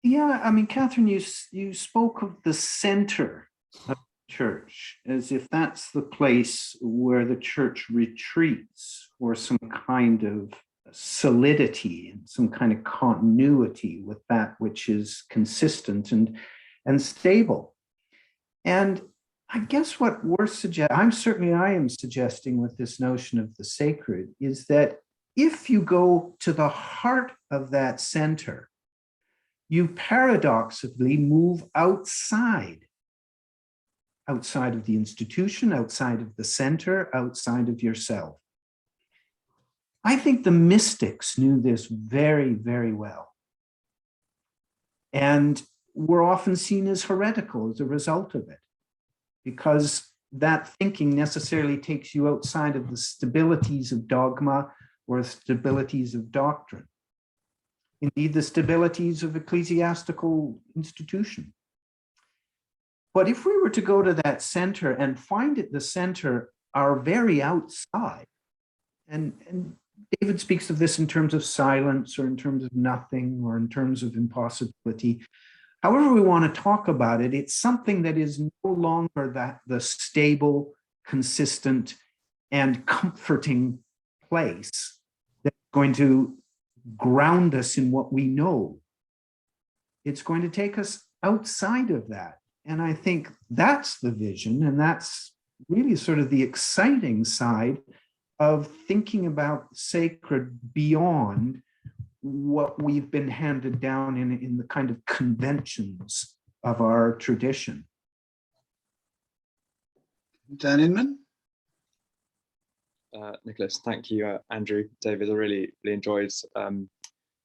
Yeah, I mean, Catherine, you spoke of the center of the church as if that's the place where the church retreats for some kind of solidity and some kind of continuity with that which is consistent and stable. And I guess what we're suggesting, I am suggesting with this notion of the sacred is that if you go to the heart of that center, you paradoxically move outside of the institution, outside of the center, outside of yourself. I think the mystics knew this very, very well. And were often seen as heretical as a result of it, because that thinking necessarily takes you outside of the stabilities of dogma or stabilities of doctrine. Indeed, the stabilities of ecclesiastical institution. But if we were to go to that center and find at the center our very outside, and David speaks of this in terms of silence or in terms of nothing or in terms of impossibility, however we want to talk about it, it's something that is no longer the stable, consistent, and comforting place that's going to ground us in what we know. It's going to take us outside of that. And I think that's the vision, and that's really sort of the exciting side of thinking about sacred beyond what we've been handed down in the kind of conventions of our tradition. Dan Inman? Nicholas, thank you, Andrew, David. I really enjoyed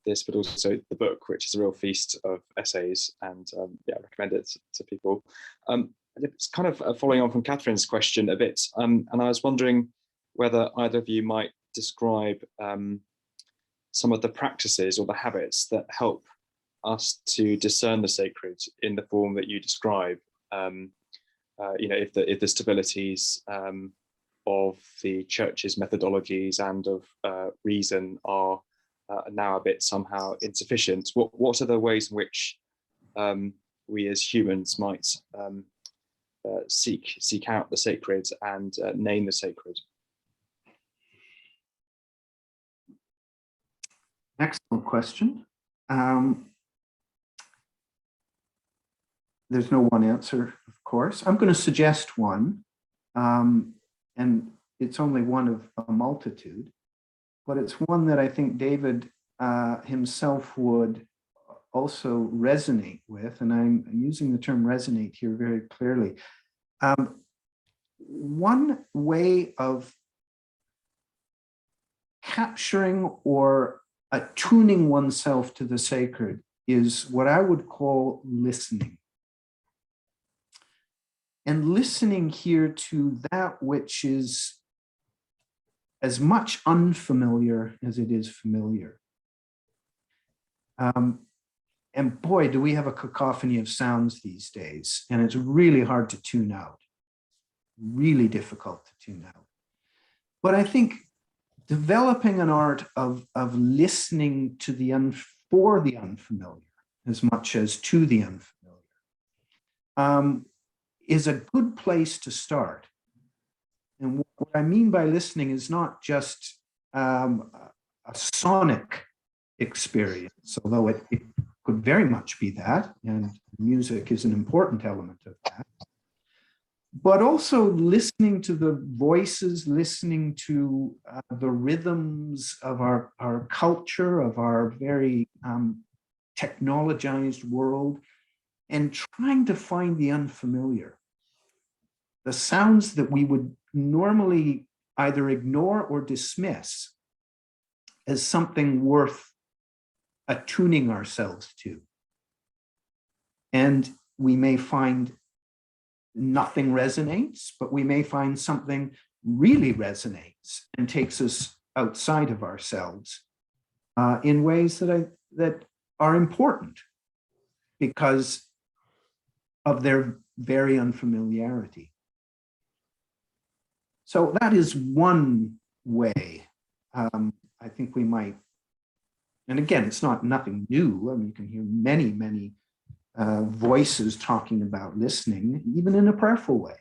this, but also the book, which is a real feast of essays, and yeah, I recommend it to people. It's kind of following on from Catherine's question a bit, and I was wondering whether either of you might describe some of the practices or the habits that help us to discern the sacred in the form that you describe. If the stabilities of the church's methodologies and of reason are now a bit somehow insufficient, what are the ways in which we as humans might seek out the sacred and name the sacred? Excellent question. There's no one answer, of course. I'm going to suggest one, and it's only one of a multitude, but it's one that I think David himself would also resonate with, and I'm using the term resonate here very clearly. One way of capturing or attuning oneself to the sacred is what I would call listening. And listening here to that which is as much unfamiliar as it is familiar. And boy, do we have a cacophony of sounds these days, and it's really hard to tune out, really difficult to tune out. But I think developing an art of listening to for the unfamiliar as much as to the unfamiliar is a good place to start. And what I mean by listening is not just a sonic experience, although it could very much be that, and music is an important element of that, but also listening to the voices, listening to the rhythms of our culture, of our very technologized world, and trying to find the unfamiliar, the sounds that we would normally either ignore or dismiss as something worth attuning ourselves to. And we may find nothing resonates, but we may find something really resonates and takes us outside of ourselves in ways that are important because of their very unfamiliarity. So that is one way I think we might, and again, it's nothing new. I mean, you can hear many voices talking about listening, even in a prayerful way,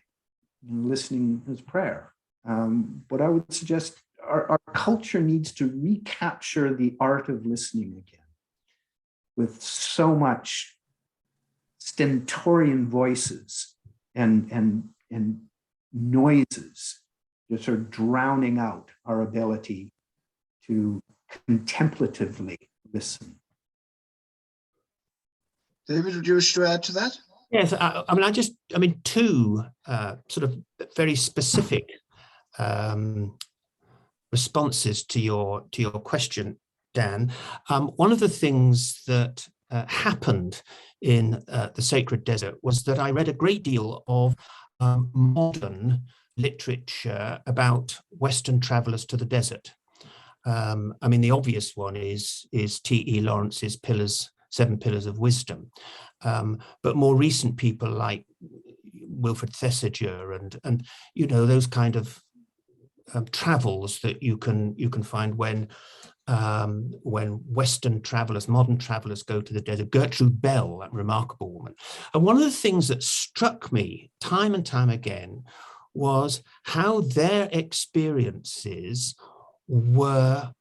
listening as prayer. But I would suggest our culture needs to recapture the art of listening again, with so much stentorian voices and noises that sort of drowning out our ability to contemplatively listen. David, would you wish to add to that? Yes, I mean, two sort of very specific responses to your question, Dan. One of the things that happened in the Sacred Desert was that I read a great deal of modern literature about Western travelers to the desert. I mean, the obvious one is T.E. Lawrence's Seven Pillars of Wisdom, but more recent people like Wilfred Thesiger and you know, those kind of travels that you can find when Western travelers, modern travelers, go to the desert. Gertrude Bell, that remarkable woman. And one of the things that struck me time and time again was how their experiences were,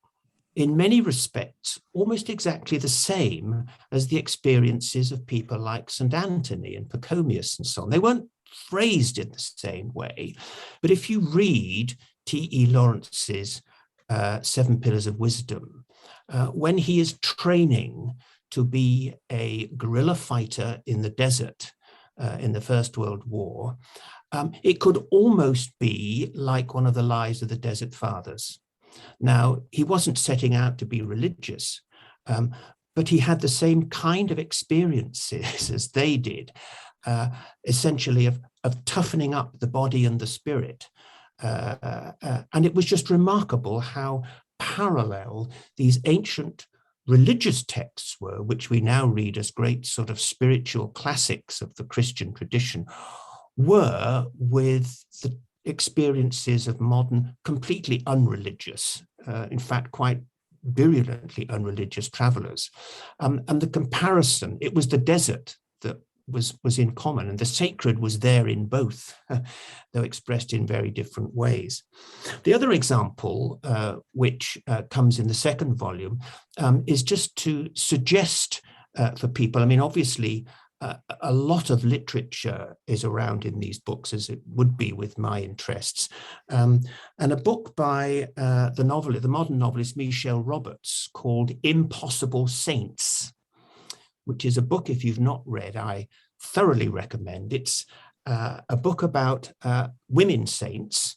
in many respects, almost exactly the same as the experiences of people like St. Anthony and Pachomius and so on. They weren't phrased in the same way, but if you read T.E. Lawrence's Seven Pillars of Wisdom, when he is training to be a guerrilla fighter in the desert in the First World War, it could almost be like one of the lives of the Desert Fathers. Now, he wasn't setting out to be religious, but he had the same kind of experiences as they did, essentially of toughening up the body and the spirit. And it was just remarkable how parallel these ancient religious texts were, which we now read as great sort of spiritual classics of the Christian tradition, were with the experiences of modern, completely unreligious, in fact, quite virulently unreligious travelers. And the comparison, it was the desert that was in common, and the sacred was there in both, though expressed in very different ways. The other example, which comes in the second volume, is just to suggest for people, I mean, obviously, a lot of literature is around in these books, as it would be with my interests. And a book by the modern novelist Michelle Roberts called Impossible Saints, which is a book, if you've not read, I thoroughly recommend. It's a book about women saints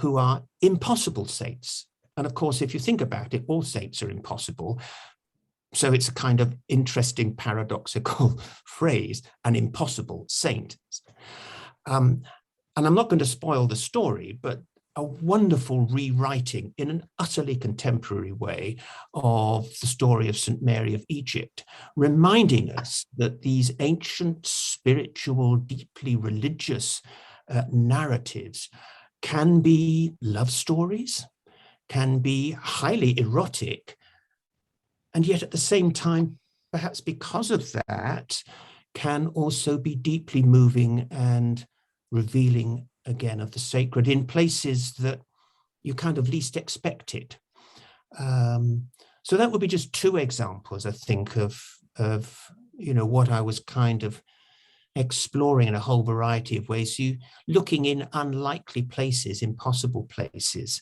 who are impossible saints. And of course, if you think about it, all saints are impossible. So it's a kind of interesting paradoxical phrase, an impossible saint. And I'm not going to spoil the story, but a wonderful rewriting in an utterly contemporary way of the story of St. Mary of Egypt, reminding us that these ancient spiritual, deeply religious narratives can be love stories, can be highly erotic, and yet at the same time, perhaps because of that, can also be deeply moving and revealing again of the sacred in places that you kind of least expect it. So that would be just two examples, I think, of you know, what I was kind of exploring in a whole variety of ways. You looking in unlikely places, impossible places,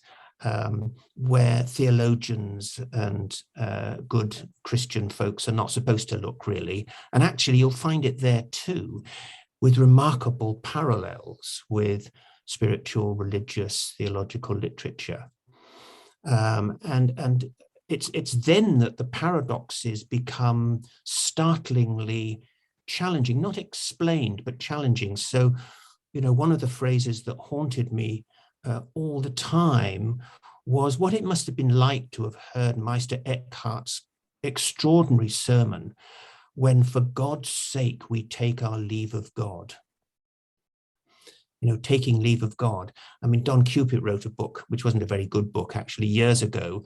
where theologians and good Christian folks are not supposed to look, really. And actually, you'll find it there too, with remarkable parallels with spiritual, religious, theological literature. And it's then that the paradoxes become startlingly challenging, not explained, but challenging. So, you know, one of the phrases that haunted me all the time was what it must have been like to have heard Meister Eckhart's extraordinary sermon, when for God's sake we take our leave of God. You know, taking leave of God. I mean, Don Cupid wrote a book, which wasn't a very good book actually, years ago,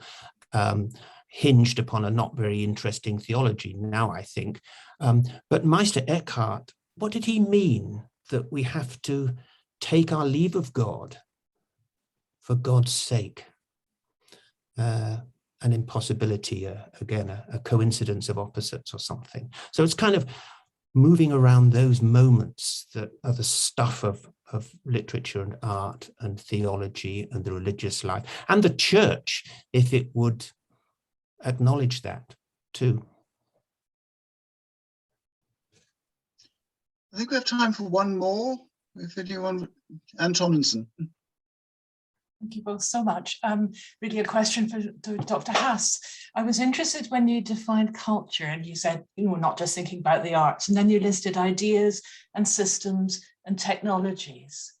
hinged upon a not very interesting theology now, I think. But Meister Eckhart, what did he mean that we have to take our leave of God for God's sake? An impossibility, again, a coincidence of opposites or something. So it's kind of moving around those moments that are the stuff of literature and art and theology and the religious life, and the church, if it would acknowledge that too. I think we have time for one more, if anyone, Anne Tomlinson. Thank you both so much. Really a question for Dr. Haas. I was interested when you defined culture and you said, you know, not just thinking about the arts, and then you listed ideas and systems and technologies.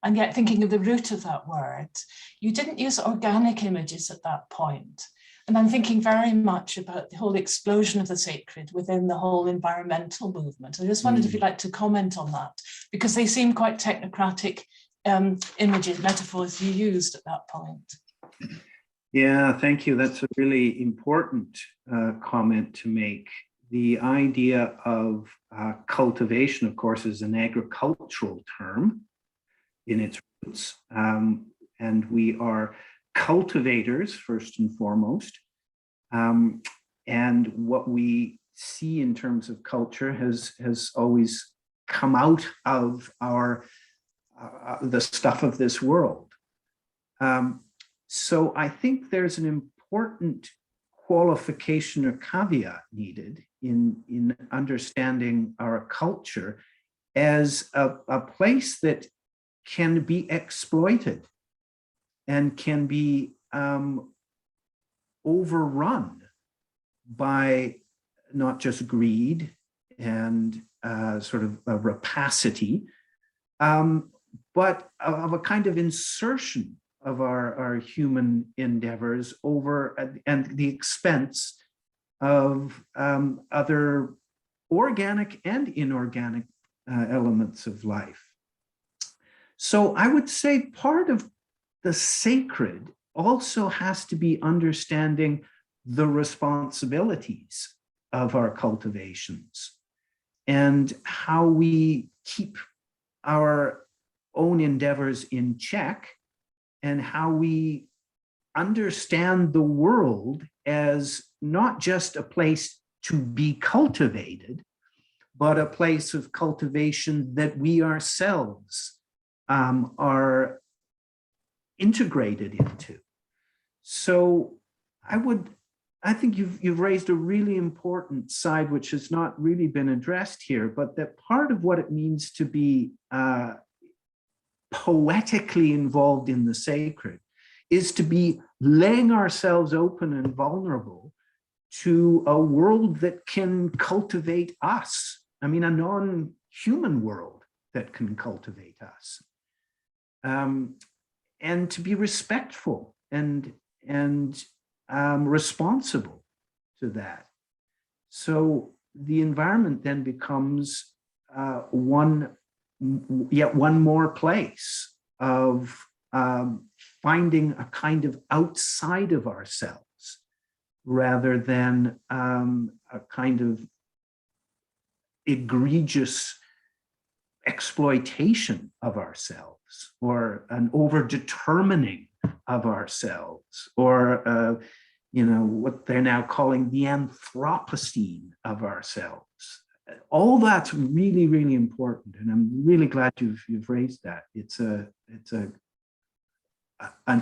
And yet thinking of the root of that word, you didn't use organic images at that point. And I'm thinking very much about the whole explosion of the sacred within the whole environmental movement. I just wondered if you'd like to comment on that, because they seem quite technocratic images, metaphors you used at that point. Yeah, thank you. That's a really important comment to make. The idea of cultivation, of course, is an agricultural term in its roots. And we are cultivators, first and foremost. And what we see in terms of culture has always come out of our the stuff of this world. So I think there's an important qualification or caveat needed in understanding our culture as a place that can be exploited and can be overrun by not just greed and sort of a rapacity, but of a kind of insertion of our human endeavors over and the expense of other organic and inorganic elements of life. So I would say part of the sacred also has to be understanding the responsibilities of our cultivations and how we keep our own endeavors in check, and how we understand the world as not just a place to be cultivated, but a place of cultivation that we ourselves are integrated into. So I think you've raised a really important side, which has not really been addressed here, but that part of what it means to be poetically involved in the sacred is to be laying ourselves open and vulnerable to a world that can cultivate us. I mean, a non-human world that can cultivate us. And to be respectful and responsible to that. So the environment then becomes yet one more place of finding a kind of outside of ourselves rather than a kind of egregious exploitation of ourselves or an over-determining of ourselves or you know, what they're now calling the Anthropocene of ourselves. All that's really, really important, and I'm really glad you've raised that. It's an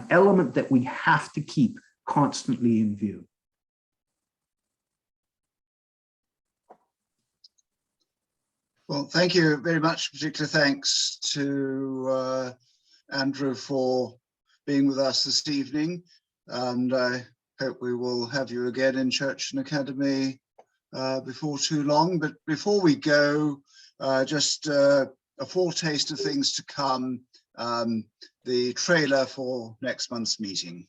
element that we have to keep constantly in view. Well, thank you very much. Particular thanks to Andrew for being with us this evening. And I hope we will have you again in Church and Academy before too long. But before we go, just a foretaste of things to come, the trailer for next month's meeting.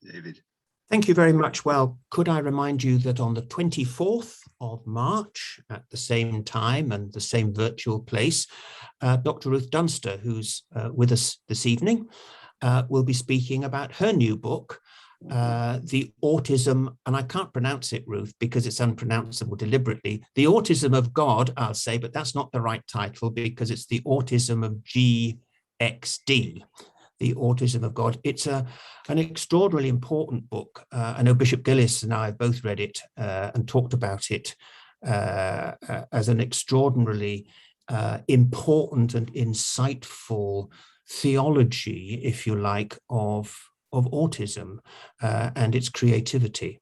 David. Thank you very much. Well, could I remind you that on the 24th of March, at the same time and the same virtual place, Dr. Ruth Dunster, who's with us this evening, will be speaking about her new book, The Autism, and I can't pronounce it, Ruth, because it's unpronounceable deliberately, The Autism of God, I'll say, but that's not the right title because it's The Autism of GXD. The Autism of God. It's an extraordinarily important book. I know Bishop Gillis and I have both read it and talked about it as an extraordinarily important and insightful theology, if you like, of autism and its creativity.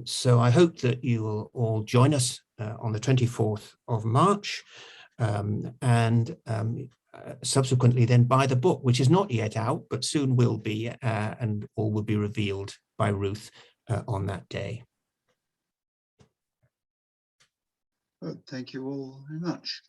So I hope that you will all join us on the 24th of March subsequently then buy the book, which is not yet out, but soon will be, and all will be revealed by Ruth on that day. Well, thank you all very much.